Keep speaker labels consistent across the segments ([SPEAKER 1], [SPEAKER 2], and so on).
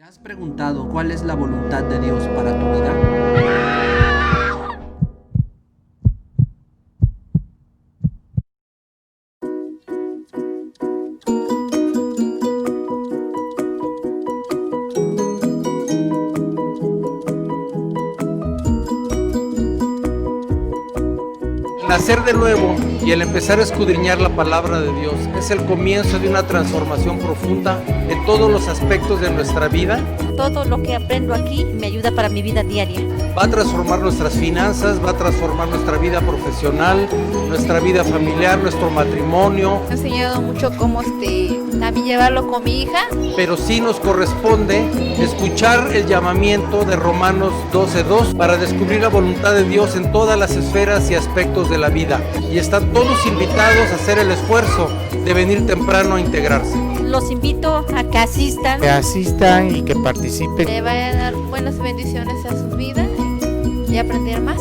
[SPEAKER 1] ¿Has preguntado cuál es la voluntad de Dios para tu vida?
[SPEAKER 2] Nacer de nuevo y el empezar a escudriñar la palabra de Dios es el comienzo de una transformación profunda en todos los aspectos de nuestra vida.
[SPEAKER 3] Todo lo que aprendo aquí me ayuda para mi vida diaria.
[SPEAKER 2] Va a transformar nuestras finanzas, va a transformar nuestra vida profesional, nuestra vida familiar, nuestro matrimonio.
[SPEAKER 4] Me ha enseñado mucho cómo también llevarlo con mi hija.
[SPEAKER 2] Pero sí nos corresponde escuchar el llamamiento de Romanos 12:2 para descubrir la voluntad de Dios en todas las esferas y aspectos de la vida. Y están todos invitados a hacer el esfuerzo de venir temprano a integrarse.
[SPEAKER 3] Los invito a que asistan.
[SPEAKER 5] Que asistan y que participen.
[SPEAKER 4] Que vayan a dar buenas bendiciones a su vida y aprender más.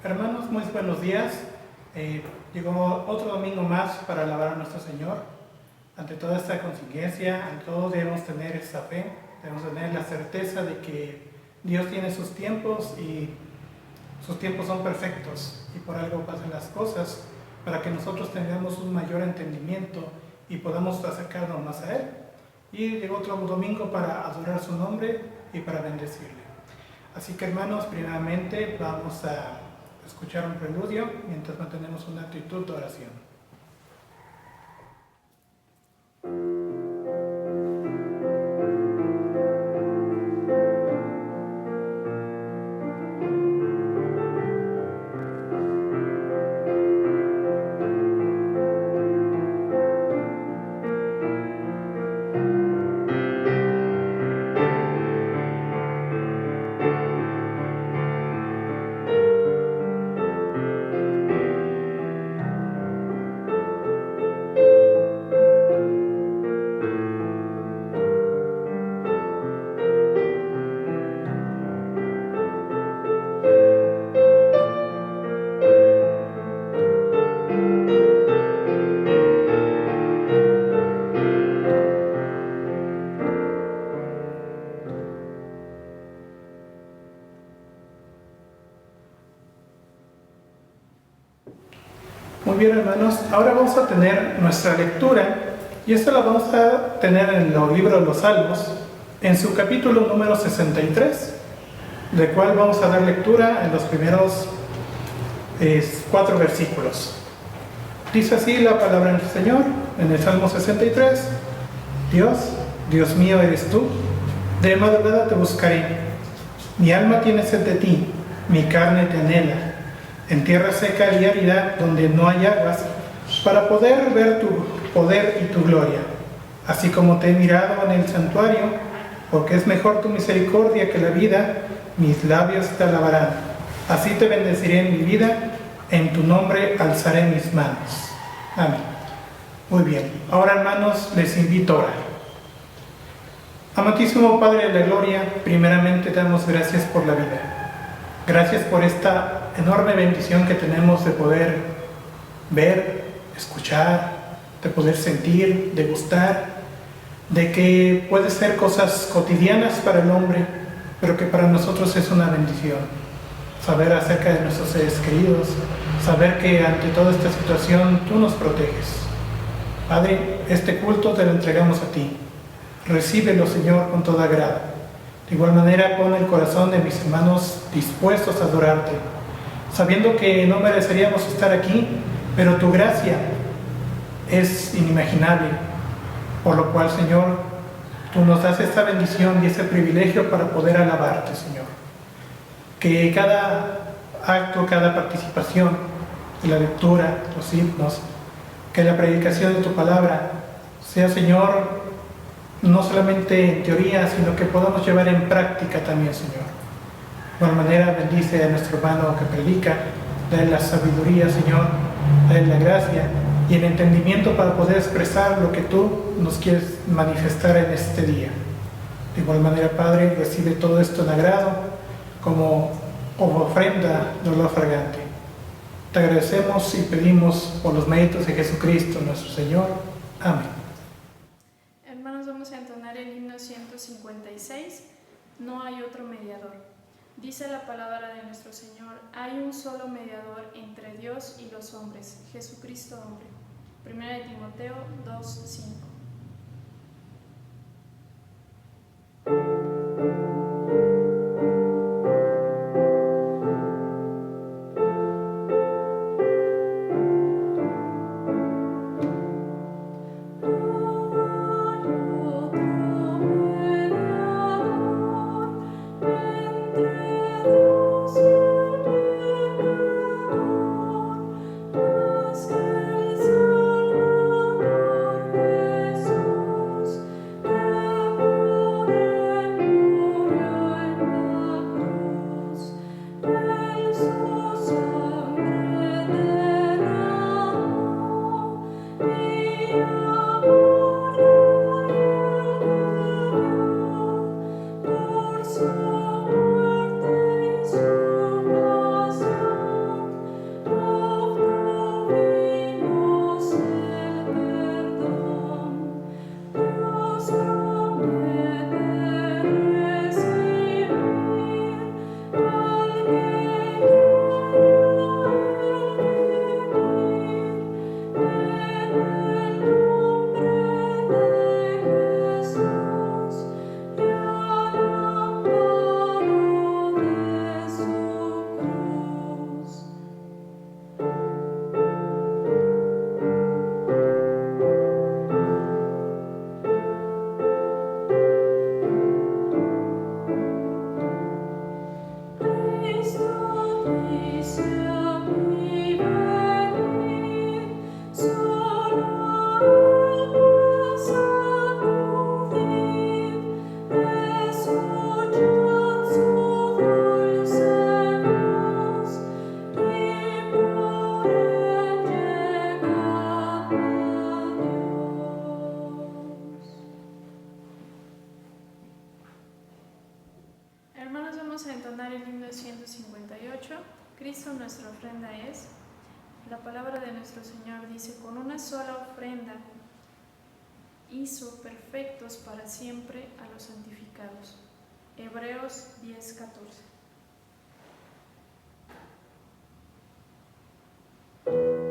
[SPEAKER 6] Hermanos, muy buenos días. Llegó otro domingo más para alabar a nuestro Señor. Ante toda esta contingencia, ante todo debemos tener esa fe, debemos tener la certeza de que Dios tiene sus tiempos y sus tiempos son perfectos y por algo pasan las cosas para que nosotros tengamos un mayor entendimiento y podamos acercarnos más a Él. Y llegó otro domingo para adorar su nombre y para bendecirle. Así que hermanos, primeramente vamos a escuchar un preludio mientras mantenemos una actitud de oración. Muy bien, hermanos, ahora vamos a tener nuestra lectura y esto la vamos a tener en el libro de los Salmos, en su capítulo número 63, del cual vamos a dar lectura en los primeros 4 versículos. Dice así la palabra del Señor en el Salmo 63: Dios mío eres tú, de madrugada te buscaré. Mi alma tiene sed de ti, mi carne te anhela, en tierra seca y árida donde no hay aguas, para poder ver tu poder y tu gloria. Así como te he mirado en el santuario, porque es mejor tu misericordia que la vida, mis labios te alabarán. Así te bendeciré en mi vida, en tu nombre alzaré mis manos. Amén. Muy bien, ahora hermanos, les invito a orar. Amantísimo Padre de la Gloria, primeramente te damos gracias por la vida. Gracias por esta enorme bendición que tenemos de poder ver, escuchar, de poder sentir, degustar, de que puede ser cosas cotidianas para el hombre, pero que para nosotros es una bendición. Saber acerca de nuestros seres queridos, saber que ante toda esta situación tú nos proteges. Padre, este culto te lo entregamos a ti. Recíbelo, Señor, con toda agrado. De igual manera, pon el corazón de mis hermanos dispuestos a adorarte, sabiendo que no mereceríamos estar aquí, pero tu gracia es inimaginable, por lo cual, Señor, tú nos das esta bendición y ese privilegio para poder alabarte, Señor. Que cada acto, cada participación de la lectura, los himnos, que la predicación de tu palabra sea, Señor, no solamente en teoría, sino que podamos llevar en práctica también, Señor. De igual manera, bendice a nuestro hermano que predica, dale la sabiduría, Señor, dale la gracia y el entendimiento para poder expresar lo que tú nos quieres manifestar en este día. De igual manera, Padre, recibe todo esto en agrado como ofrenda de olor fragante. Te agradecemos y pedimos por los méritos de Jesucristo, nuestro Señor. Amén.
[SPEAKER 7] Hermanos, vamos a entonar el himno 156, No hay otro mediador. Dice la palabra de nuestro Señor, hay un solo mediador entre Dios y los hombres, Jesucristo hombre. 1 Timoteo 2:5. Hermanos, vamos a entonar el himno 158. Cristo nuestra ofrenda es. La palabra de nuestro Señor dice, con una sola ofrenda hizo perfectos para siempre a los santificados. Hebreos 10:14.
[SPEAKER 8] Amen.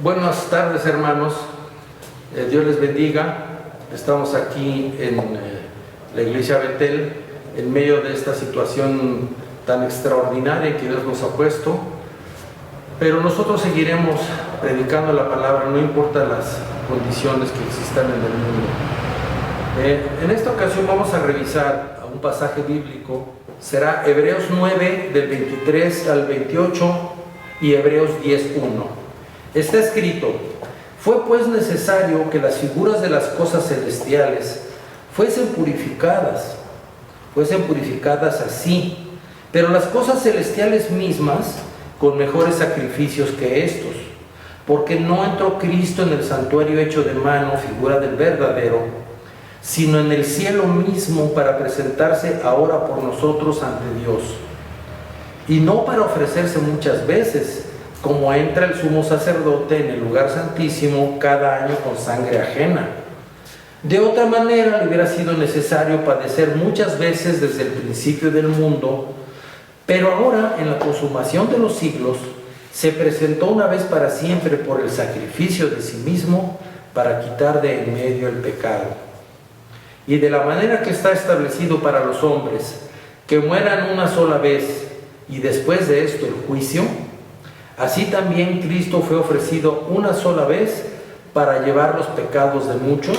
[SPEAKER 2] Buenas tardes, hermanos. Dios les bendiga. Estamos aquí en la iglesia Betel, en medio de esta situación tan extraordinaria que Dios nos ha puesto. Pero nosotros seguiremos predicando la palabra, no importa las condiciones que existan en el mundo. En esta ocasión vamos a revisar un pasaje bíblico. Será Hebreos 9, del 23 al 28 y Hebreos 10:1. Está escrito: fue pues necesario que las figuras de las cosas celestiales fuesen purificadas así, pero las cosas celestiales mismas con mejores sacrificios que estos, porque no entró Cristo en el santuario hecho de mano, figura del verdadero, sino en el cielo mismo para presentarse ahora por nosotros ante Dios, y no para ofrecerse muchas veces, como entra el sumo sacerdote en el lugar santísimo cada año con sangre ajena. De otra manera le hubiera sido necesario padecer muchas veces desde el principio del mundo, pero ahora, en la consumación de los siglos, se presentó una vez para siempre por el sacrificio de sí mismo para quitar de en medio el pecado. Y de la manera que está establecido para los hombres, que mueran una sola vez y después de esto el juicio, así también Cristo fue ofrecido una sola vez para llevar los pecados de muchos,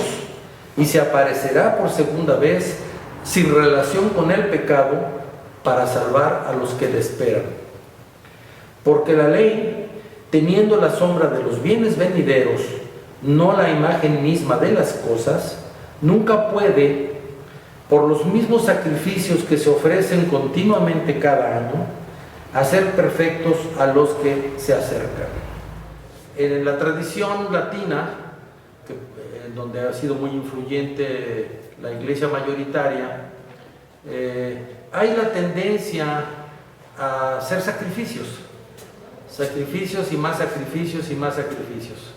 [SPEAKER 2] y se aparecerá por segunda vez sin relación con el pecado para salvar a los que le esperan. Porque la ley, teniendo la sombra de los bienes venideros, no la imagen misma de las cosas, nunca puede, por los mismos sacrificios que se ofrecen continuamente cada año, hacer perfectos a los que se acercan. En la tradición latina, en donde ha sido muy influyente la iglesia mayoritaria, hay la tendencia a hacer sacrificios y más sacrificios y más sacrificios.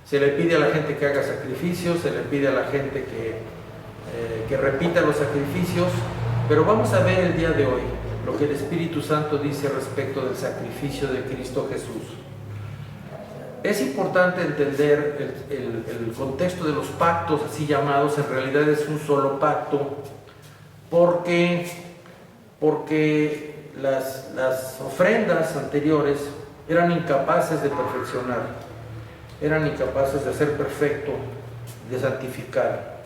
[SPEAKER 2] Se le pide a la gente que haga sacrificios, se le pide a la gente que repita los sacrificios, pero vamos a ver el día de hoy lo que el Espíritu Santo dice respecto del sacrificio de Cristo Jesús. Es importante entender el contexto de los pactos así llamados. En realidad es un solo pacto, porque las ofrendas anteriores eran incapaces de perfeccionar, eran incapaces de hacer perfecto, de santificar.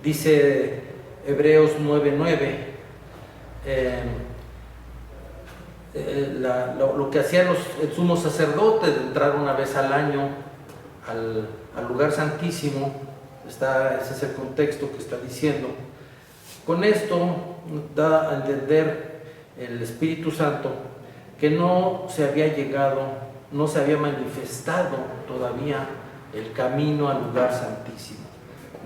[SPEAKER 2] Dice Hebreos 9:9, lo que hacía el sumo sacerdote de entrar una vez al año al lugar santísimo. Ese es el contexto que está diciendo. Con esto da a entender el Espíritu Santo que no se había manifestado todavía el camino al lugar santísimo.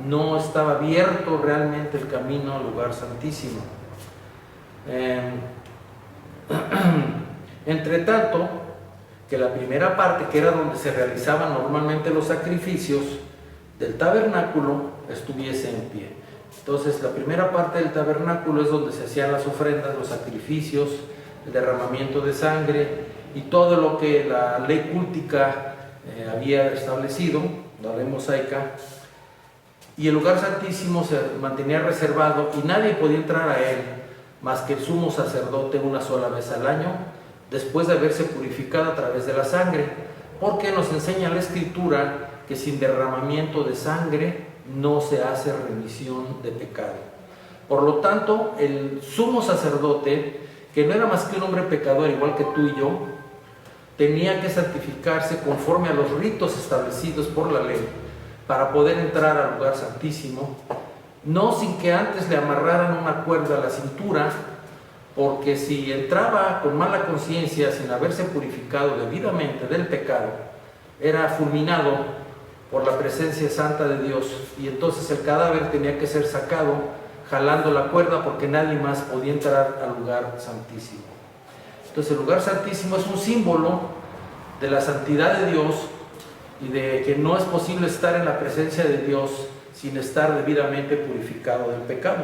[SPEAKER 2] No estaba abierto realmente el camino al lugar santísimo. Entre tanto, que la primera parte, que era donde se realizaban normalmente los sacrificios del tabernáculo, estuviese en pie. Entonces, la primera parte del tabernáculo es donde se hacían las ofrendas, los sacrificios, el derramamiento de sangre y todo lo que la ley cúltica había establecido, la ley mosaica. Y el lugar santísimo se mantenía reservado y nadie podía entrar a él más que el sumo sacerdote una sola vez al año, después de haberse purificado a través de la sangre, porque nos enseña la Escritura que sin derramamiento de sangre no se hace remisión de pecado. Por lo tanto, el sumo sacerdote, que no era más que un hombre pecador igual que tú y yo, tenía que santificarse conforme a los ritos establecidos por la ley para poder entrar al lugar santísimo, no sin que antes le amarraran una cuerda a la cintura, porque si entraba con mala conciencia, sin haberse purificado debidamente del pecado, era fulminado por la presencia santa de Dios, y entonces el cadáver tenía que ser sacado jalando la cuerda, porque nadie más podía entrar al lugar santísimo. Entonces el lugar santísimo es un símbolo de la santidad de Dios y de que no es posible estar en la presencia de Dios sin estar debidamente purificado del pecado.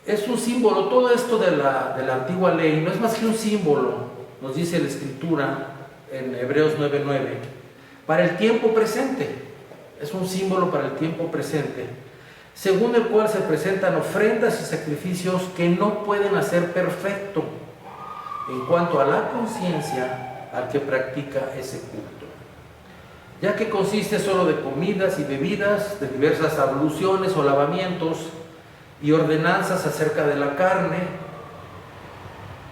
[SPEAKER 2] Es un símbolo, todo esto de la antigua ley no es más que un símbolo, nos dice la Escritura en Hebreos 9:9, para el tiempo presente. Es un símbolo para el tiempo presente, según el cual se presentan ofrendas y sacrificios que no pueden hacer perfecto en cuanto a la conciencia al que practica ese culto, ya que consiste solo de comidas y bebidas, de diversas abluciones o lavamientos y ordenanzas acerca de la carne,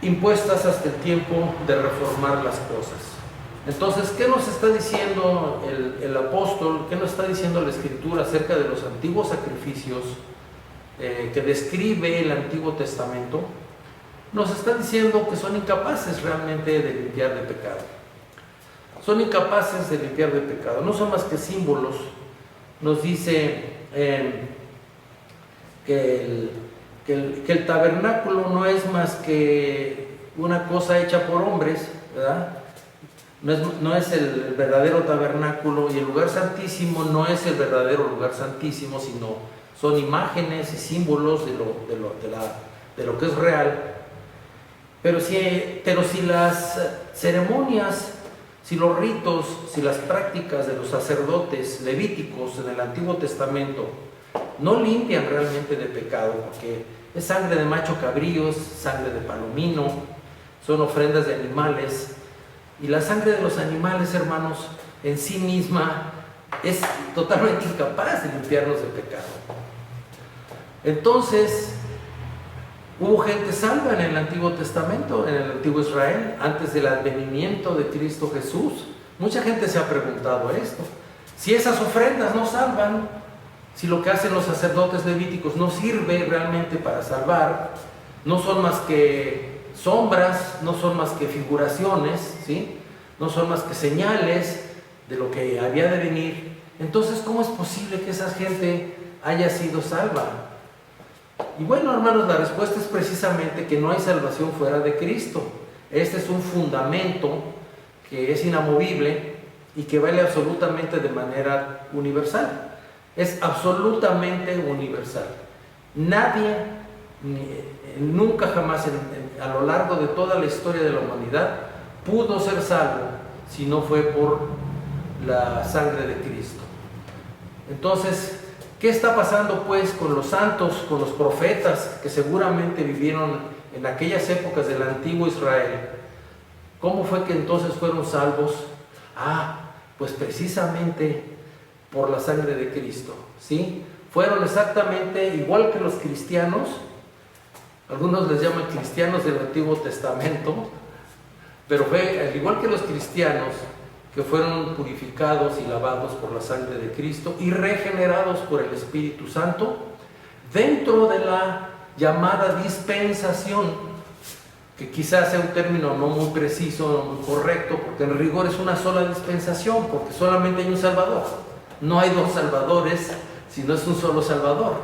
[SPEAKER 2] impuestas hasta el tiempo de reformar las cosas. Entonces, ¿qué nos está diciendo el apóstol? ¿Qué nos está diciendo la Escritura acerca de los antiguos sacrificios que describe el Antiguo Testamento? Nos está diciendo que son incapaces realmente de limpiar de pecado. Son incapaces de limpiar de pecado, no son más que símbolos. Nos dice que el tabernáculo no es más que una cosa hecha por hombres, ¿verdad? No es el verdadero tabernáculo, y el lugar santísimo no es el verdadero lugar santísimo, sino son imágenes y símbolos de lo que es real. Pero si las ceremonias, si los ritos, si las prácticas de los sacerdotes levíticos en el Antiguo Testamento no limpian realmente de pecado, porque es sangre de macho cabrío, es sangre de palomino, son ofrendas de animales, y la sangre de los animales, hermanos, en sí misma es totalmente incapaz de limpiarnos de pecado. Entonces, hubo gente salva en el Antiguo Testamento, en el Antiguo Israel, antes del advenimiento de Cristo Jesús. Mucha gente se ha preguntado esto. Si esas ofrendas no salvan, si lo que hacen los sacerdotes levíticos no sirve realmente para salvar, no son más que sombras, no son más que figuraciones, ¿sí? No son más que señales de lo que había de venir, entonces, ¿cómo es posible que esa gente haya sido salva? Y bueno, hermanos, la respuesta es precisamente que no hay salvación fuera de Cristo. Este es un fundamento que es inamovible y que vale absolutamente de manera universal. Es absolutamente universal. Nadie, nunca jamás a lo largo de toda la historia de la humanidad pudo ser salvo si no fue por la sangre de Cristo. Entonces, ¿qué está pasando pues con los santos, con los profetas que seguramente vivieron en aquellas épocas del antiguo Israel? ¿Cómo fue que entonces fueron salvos? Pues precisamente por la sangre de Cristo, ¿sí? Fueron exactamente igual que los cristianos, algunos les llaman cristianos del Antiguo Testamento, pero fue al igual que los cristianos que fueron purificados y lavados por la sangre de Cristo y regenerados por el Espíritu Santo dentro de la llamada dispensación, que quizás sea un término no muy preciso, no muy correcto, porque en rigor es una sola dispensación, porque solamente hay un Salvador. No hay dos Salvadores, sino es un solo Salvador,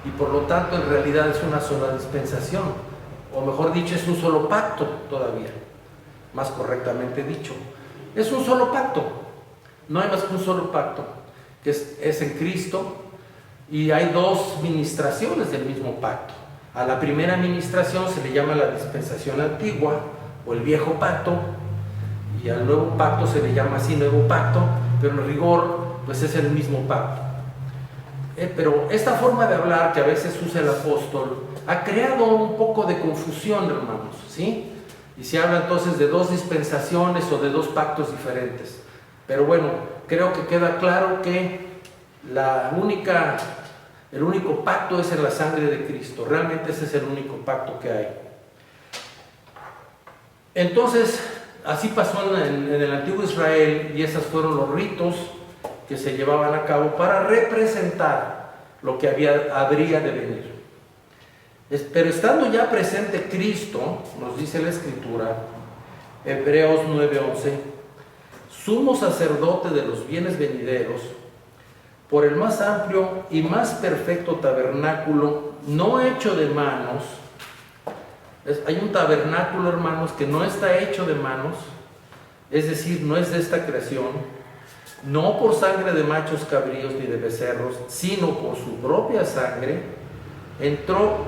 [SPEAKER 2] y por lo tanto en realidad es una sola dispensación. o mejor dicho, es un solo pacto todavía, más correctamente dicho. Es un solo pacto, no hay más que un solo pacto, que es en Cristo, y hay dos ministraciones del mismo pacto. A la primera ministración se le llama la dispensación antigua o el viejo pacto, y al nuevo pacto se le llama así nuevo pacto, pero en rigor pues es el mismo pacto. Pero esta forma de hablar que a veces usa el apóstol ha creado un poco de confusión, hermanos, ¿sí? Y se habla entonces de dos dispensaciones o de dos pactos diferentes. Pero bueno, creo que queda claro que el único pacto es en la sangre de Cristo. Realmente ese es el único pacto que hay. Entonces, así pasó en el antiguo Israel, y esos fueron los ritos que se llevaban a cabo para representar lo que habría de venir. Pero estando ya presente Cristo, nos dice la Escritura, Hebreos 9:11, sumo sacerdote de los bienes venideros, por el más amplio y más perfecto tabernáculo, no hecho de manos. Hay un tabernáculo, hermanos, que no está hecho de manos, es decir, no es de esta creación, no por sangre de machos cabríos ni de becerros, sino por su propia sangre, entró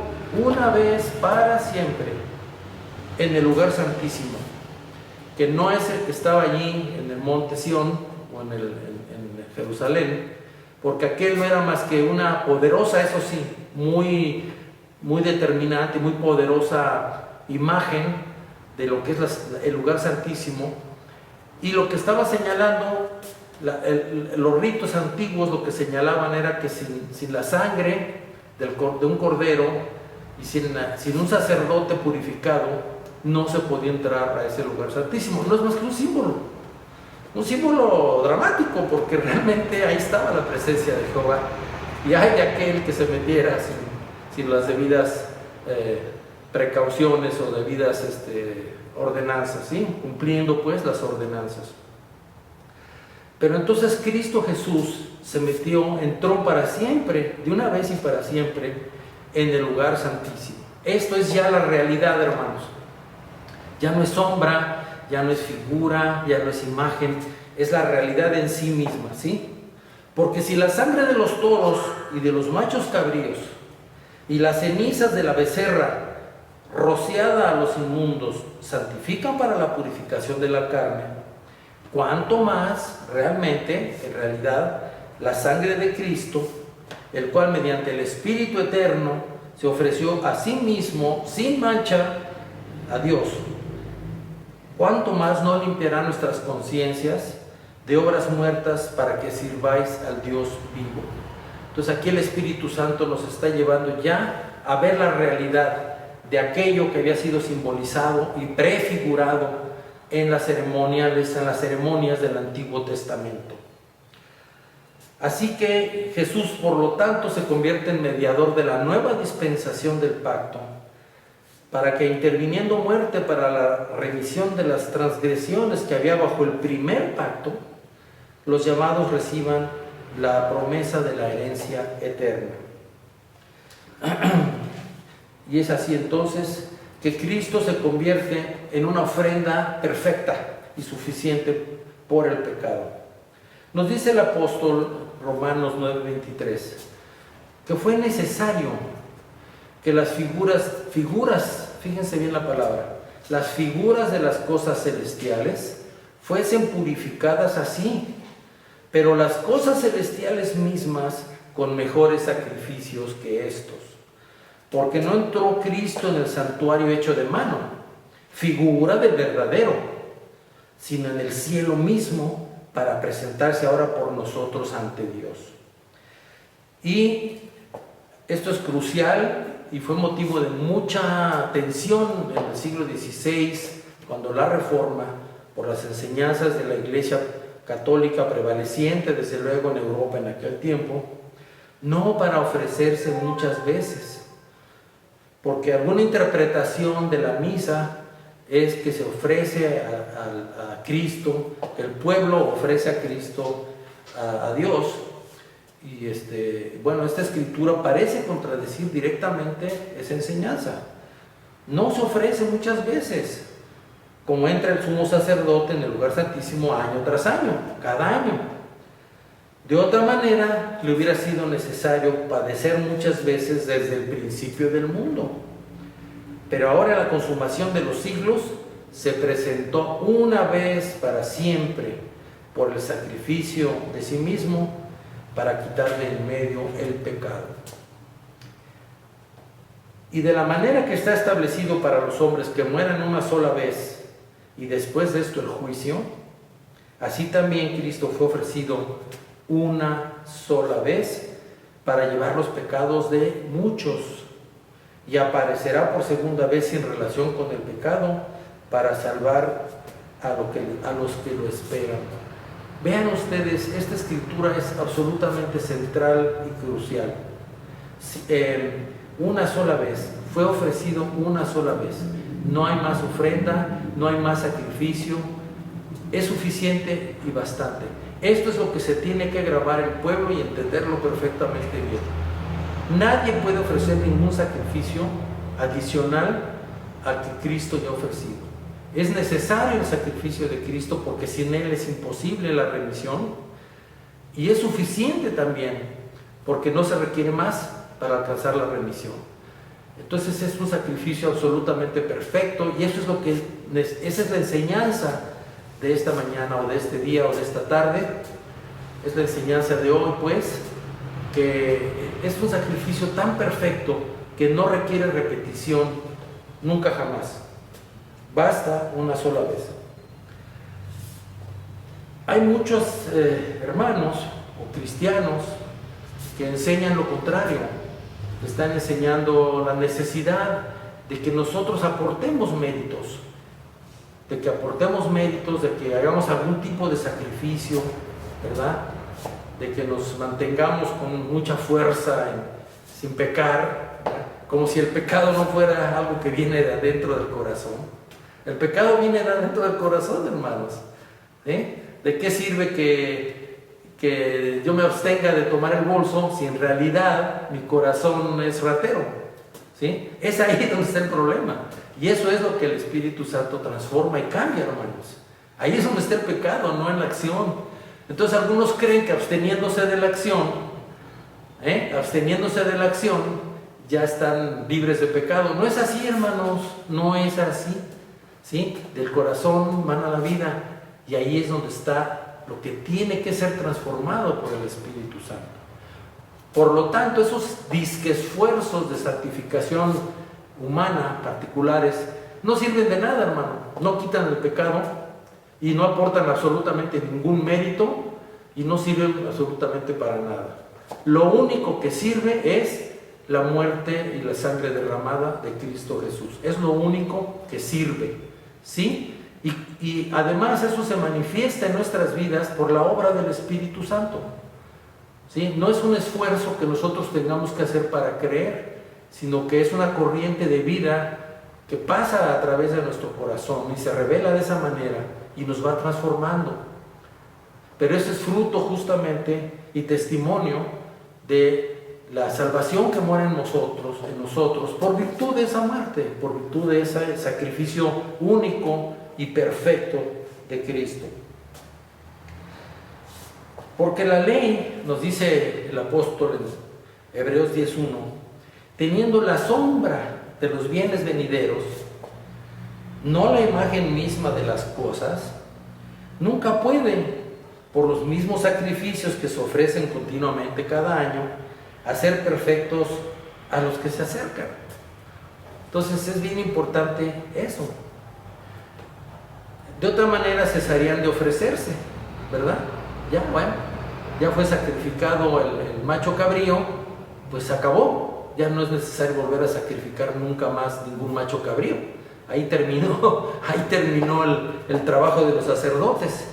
[SPEAKER 2] una vez para siempre en el lugar santísimo, que no es el que estaba allí en el monte Sión o en Jerusalén, porque aquel no era más que una poderosa, eso sí, muy, muy determinante, muy poderosa imagen de lo que es el lugar santísimo. Y lo que estaba señalando, los ritos antiguos, lo que señalaban era que sin la sangre de un cordero y sin un sacerdote purificado, no se podía entrar a ese lugar santísimo. No es más que un símbolo dramático, porque realmente ahí estaba la presencia de Jehová, y hay de aquel que se metiera sin las debidas precauciones o debidas ordenanzas, ¿sí? Cumpliendo pues las ordenanzas. Pero entonces Cristo Jesús entró para siempre, de una vez y para siempre, en el lugar santísimo. Esto es ya la realidad, hermanos. Ya no es sombra, ya no es figura, ya no es imagen, es la realidad en sí misma, ¿sí? Porque si la sangre de los toros y de los machos cabríos y las cenizas de la becerra rociada a los inmundos santifican para la purificación de la carne, cuánto más realmente, en realidad, la sangre de Cristo, el cual mediante el Espíritu Eterno se ofreció a sí mismo sin mancha a Dios, cuánto más no limpiará nuestras conciencias de obras muertas para que sirváis al Dios vivo. Entonces aquí el Espíritu Santo nos está llevando ya a ver la realidad de aquello que había sido simbolizado y prefigurado en las ceremonias del Antiguo Testamento. Así que Jesús, por lo tanto, se convierte en mediador de la nueva dispensación del pacto, para que, interviniendo muerte para la remisión de las transgresiones que había bajo el primer pacto, los llamados reciban la promesa de la herencia eterna. Y es así entonces que Cristo se convierte en una ofrenda perfecta y suficiente por el pecado. Nos dice el apóstol Romanos 9:23 que fue necesario que las figuras, fíjense bien la palabra, las figuras de las cosas celestiales fuesen purificadas así, pero las cosas celestiales mismas con mejores sacrificios que estos. Porque no entró Cristo en el santuario hecho de mano, figura del verdadero, sino en el cielo mismo, para presentarse ahora por nosotros ante Dios. Y esto es crucial y fue motivo de mucha tensión en el siglo XVI, cuando la Reforma, por las enseñanzas de la Iglesia católica prevaleciente, desde luego en Europa en aquel tiempo, no para ofrecerse muchas veces, porque alguna interpretación de la misa es que se ofrece a Cristo, que el pueblo ofrece a Cristo a Dios. Y esta escritura parece contradecir directamente esa enseñanza. no se ofrece muchas veces, como entra el sumo sacerdote en el lugar santísimo año tras año, cada año. De otra manera, le hubiera sido necesario padecer muchas veces desde el principio del mundo. Pero ahora la consumación de los siglos se presentó una vez para siempre por el sacrificio de sí mismo para quitarle en medio el pecado. Y de la manera que está establecido para los hombres que mueran una sola vez y después de esto el juicio, así también Cristo fue ofrecido una sola vez para llevar los pecados de muchos y aparecerá por segunda vez sin relación con el pecado para salvar a los que lo esperan. Vean ustedes, esta escritura es absolutamente central y crucial. Una sola vez, fue ofrecido una sola vez. No hay más ofrenda, no hay más sacrificio, es suficiente y bastante. Esto es lo que se tiene que grabar el pueblo y entenderlo perfectamente bien. Nadie puede ofrecer ningún sacrificio adicional al que Cristo ya ha ofrecido. Es necesario el sacrificio de Cristo porque sin Él es imposible la remisión, y es suficiente también porque no se requiere más para alcanzar la remisión. Entonces es un sacrificio absolutamente perfecto, y eso es lo que esa es la enseñanza de esta mañana o de este día o de esta tarde. Es la enseñanza de hoy, pues, que es un sacrificio tan perfecto que no requiere repetición nunca jamás. Basta una sola vez. Hay muchos hermanos o cristianos que enseñan lo contrario, que están enseñando la necesidad de que nosotros aportemos méritos, de que hagamos algún tipo de sacrificio, ¿verdad? De que nos mantengamos con mucha fuerza sin pecar, ¿verdad? Como si el pecado no fuera algo que viene de adentro del corazón. El pecado viene de adentro del corazón, hermanos. ¿De qué sirve que yo me abstenga de tomar el bolso si en realidad mi corazón es ratero? ¿Sí? Es ahí donde está el problema. Y eso es lo que el Espíritu Santo transforma y cambia, hermanos. Ahí es donde está el pecado, no en la acción. Entonces algunos creen que absteniéndose de la acción, ya están libres de pecado. No es así, hermanos, no es así. ¿Sí? Del corazón mana la vida, y ahí es donde está lo que tiene que ser transformado por el Espíritu Santo. Por lo tanto, esos esfuerzos de santificación humana particulares no sirven de nada, hermano. No quitan el pecado y no aportan absolutamente ningún mérito y no sirven absolutamente para nada. Lo único que sirve es la muerte y la sangre derramada de Cristo Jesús. Es lo único que sirve, ¿sí? Y además eso se manifiesta en nuestras vidas por la obra del Espíritu Santo, ¿sí? No es un esfuerzo que nosotros tengamos que hacer para creer, sino que es una corriente de vida que pasa a través de nuestro corazón y se revela de esa manera y nos va transformando. Pero ese es fruto justamente y testimonio de la salvación que muere en nosotros por virtud de esa muerte, por virtud de ese sacrificio único y perfecto de Cristo. Porque la ley, nos dice el apóstol en Hebreos 10:1, teniendo la sombra de los bienes venideros, no la imagen misma de las cosas, nunca puede, por los mismos sacrificios que se ofrecen continuamente cada año, hacer perfectos a los que se acercan. Entonces es bien importante eso. De otra manera cesarían de ofrecerse, ¿verdad? Ya fue sacrificado el macho cabrío, pues se acabó. Ya no es necesario volver a sacrificar nunca más ningún macho cabrío. Ahí terminó el trabajo de los sacerdotes.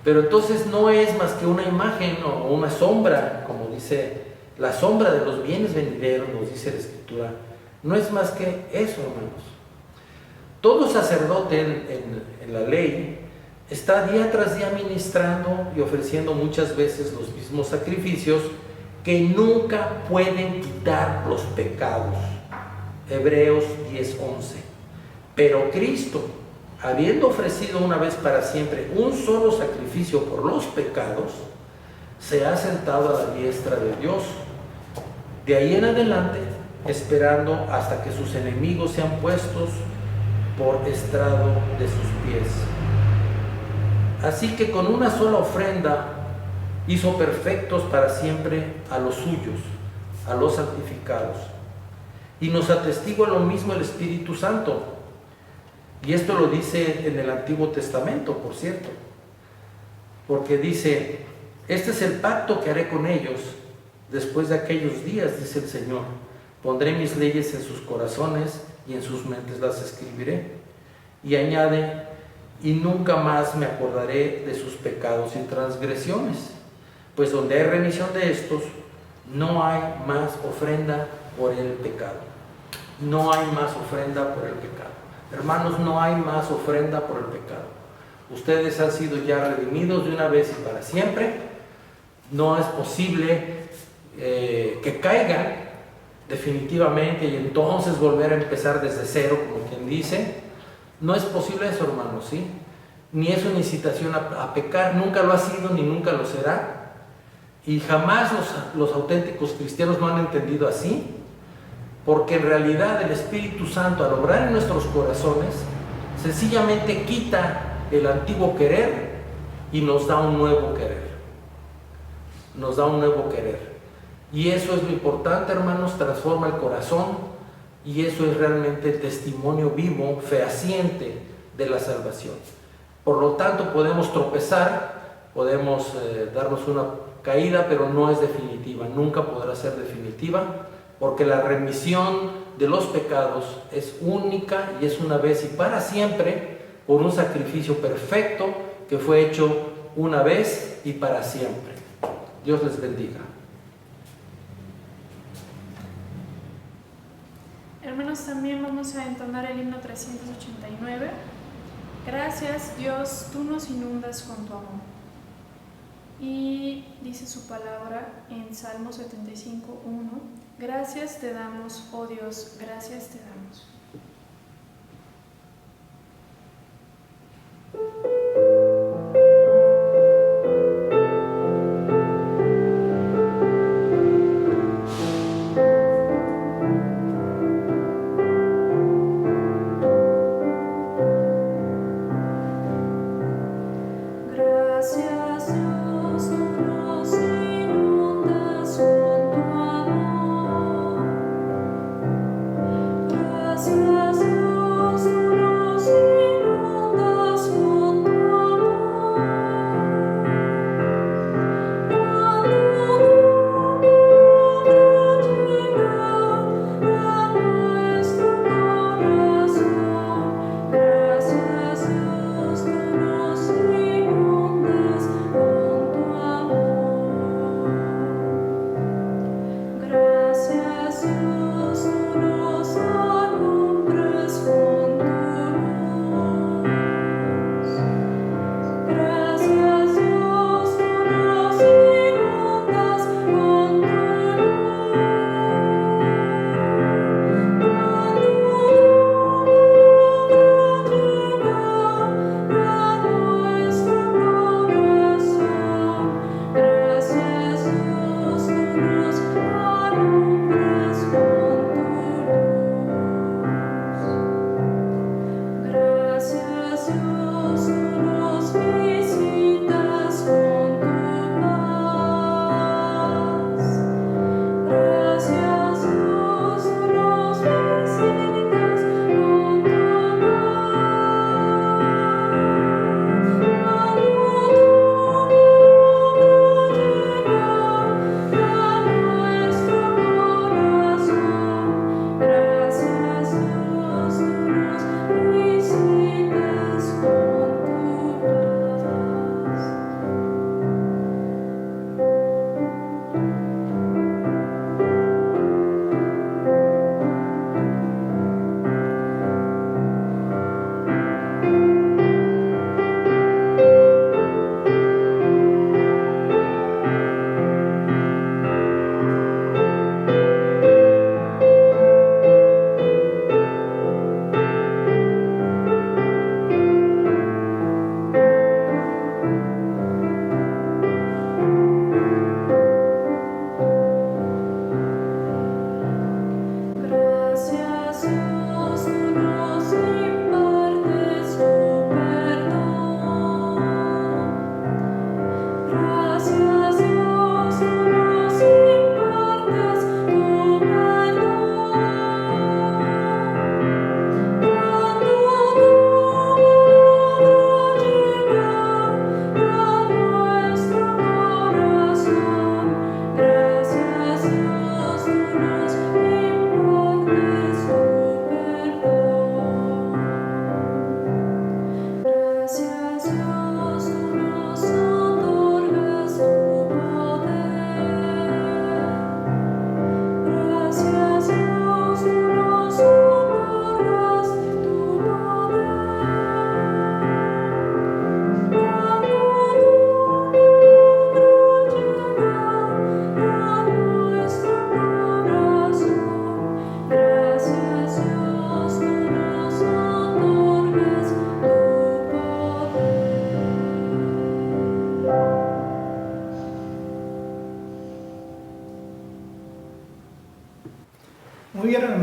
[SPEAKER 2] Pero entonces no es más que una imagen o una sombra, como dice, la sombra de los bienes venideros, nos dice la Escritura. No es más que eso, hermanos. Todo sacerdote en la ley está día tras día ministrando y ofreciendo muchas veces los mismos sacrificios que nunca pueden quitar los pecados. Hebreos 10:11. Pero Cristo, habiendo ofrecido una vez para siempre un solo sacrificio por los pecados, se ha sentado a la diestra de Dios. De ahí en adelante, esperando hasta que sus enemigos sean puestos por estrado de sus pies. Así que con una sola ofrenda hizo perfectos para siempre a los suyos, a los santificados. Y nos atestigua lo mismo el Espíritu Santo. Y esto lo dice en el Antiguo Testamento, por cierto. Porque dice: este es el pacto que haré con ellos después de aquellos días, dice el Señor. Pondré mis leyes en sus corazones y en sus mentes las escribiré. Y añade: y nunca más me acordaré de sus pecados y transgresiones. Pues donde hay remisión de estos, no hay más ofrenda por el pecado. No hay más ofrenda por el pecado. Hermanos, no hay más ofrenda por el pecado. Ustedes han sido ya redimidos de una vez y para siempre. No es posible que caigan definitivamente y entonces volver a empezar desde cero, como quien dice. No es posible eso, hermanos, ¿sí? Ni es una incitación a pecar. Nunca lo ha sido ni nunca lo será. Y jamás los auténticos cristianos no han entendido así, porque en realidad el Espíritu Santo, al obrar en nuestros corazones, sencillamente quita el antiguo querer y nos da un nuevo querer. Nos da un nuevo querer. Y eso es lo importante, hermanos, transforma el corazón, y eso es realmente el testimonio vivo, fehaciente de la salvación. Por lo tanto, podemos tropezar, podemos darnos una caída, pero no es definitiva, nunca podrá ser definitiva, porque la remisión de los pecados es única y es una vez y para siempre, por un sacrificio perfecto que fue hecho una vez y para siempre. Dios les bendiga.
[SPEAKER 7] Hermanos, también vamos a entonar el himno 389. Gracias, Dios, tú nos inundas con tu amor. Y dice su palabra en Salmo 75:1: gracias te damos, oh Dios, gracias te damos.
[SPEAKER 8] Gracias, Dios, tú nos alumbras.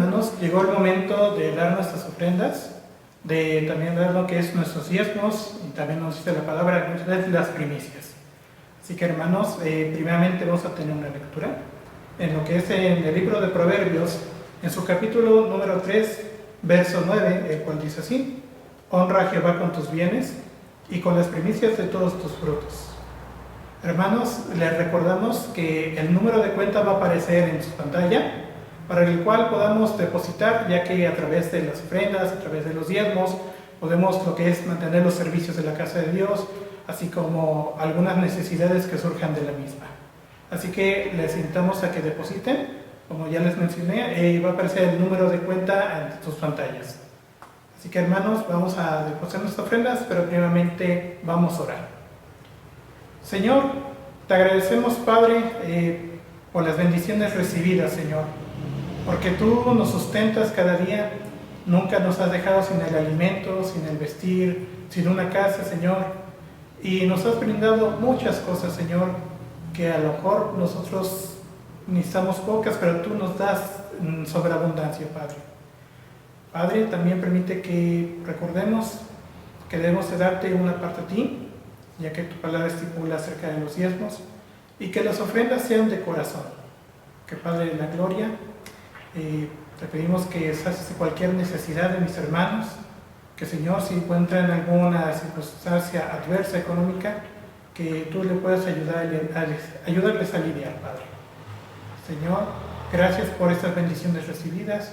[SPEAKER 6] hermanos, llegó el momento de dar nuestras ofrendas, de también dar lo que es nuestros diezmos, y también nos dice la palabra, las primicias. Así que, hermanos, primeramente vamos a tener una lectura en lo que es en el libro de Proverbios, en su capítulo número 3, verso 9, el cual dice así: honra a Jehová con tus bienes y con las primicias de todos tus frutos. Hermanos, les recordamos que el número de cuenta va a aparecer en su pantalla, para el cual podamos depositar, ya que a través de las ofrendas, a través de los diezmos, podemos lo que es mantener los servicios de la casa de Dios, así como algunas necesidades que surjan de la misma. Así que les invitamos a que depositen, como ya les mencioné, va a aparecer el número de cuenta en sus pantallas. Así que, hermanos, vamos a depositar nuestras ofrendas, pero primeramente vamos a orar. Señor, te agradecemos, Padre, por las bendiciones recibidas, Señor, porque tú nos sustentas cada día, nunca nos has dejado sin el alimento, sin el vestir, sin una casa, Señor, y nos has brindado muchas cosas, Señor, que a lo mejor nosotros necesitamos pocas, pero tú nos das sobreabundancia, Padre. Padre, también permite que recordemos que debemos de darte una parte a ti, ya que tu palabra estipula acerca de los diezmos, y que las ofrendas sean de corazón. Que, Padre de la gloria, te pedimos que sacies cualquier necesidad de mis hermanos, que, Señor, si encuentran alguna circunstancia adversa económica, que tú le puedas ayudarles a lidiar, Padre. Señor, gracias por estas bendiciones recibidas.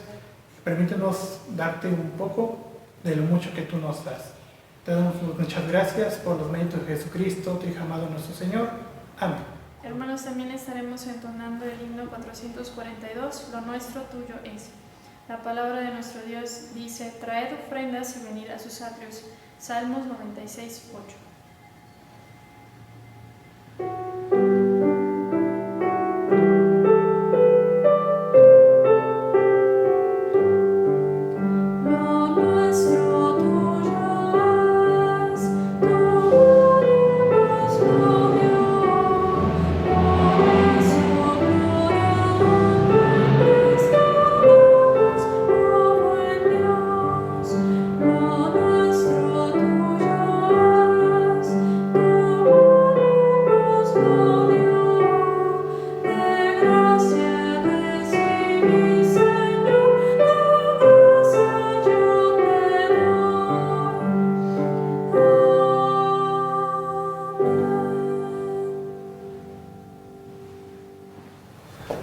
[SPEAKER 6] Permítenos darte un poco de lo mucho que tú nos das. Te damos muchas gracias por los méritos de Jesucristo, tu Hijo amado nuestro Señor. Amén.
[SPEAKER 7] Hermanos, también estaremos entonando el himno 442, lo nuestro tuyo es. La palabra de nuestro Dios dice: traed ofrendas y venid a sus atrios. Salmos 96, 8.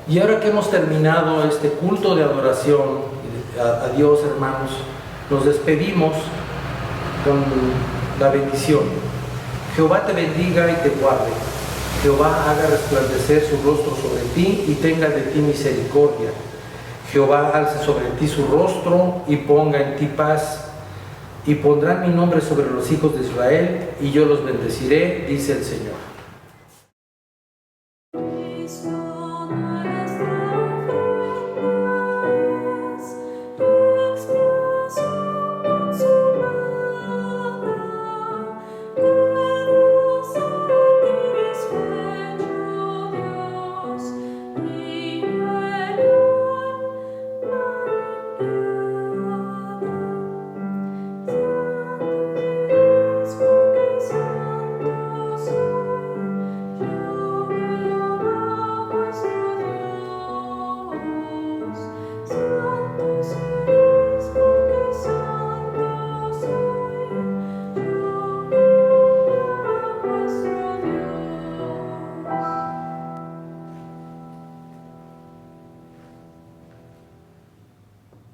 [SPEAKER 2] Y ahora que hemos terminado este culto de adoración a Dios, hermanos, nos despedimos con la bendición. Jehová te bendiga y te guarde. Jehová haga resplandecer su rostro sobre ti y tenga de ti misericordia. Jehová alce sobre ti su rostro y ponga en ti paz. Y pondrán mi nombre sobre los hijos de Israel, y yo los bendeciré, dice el Señor.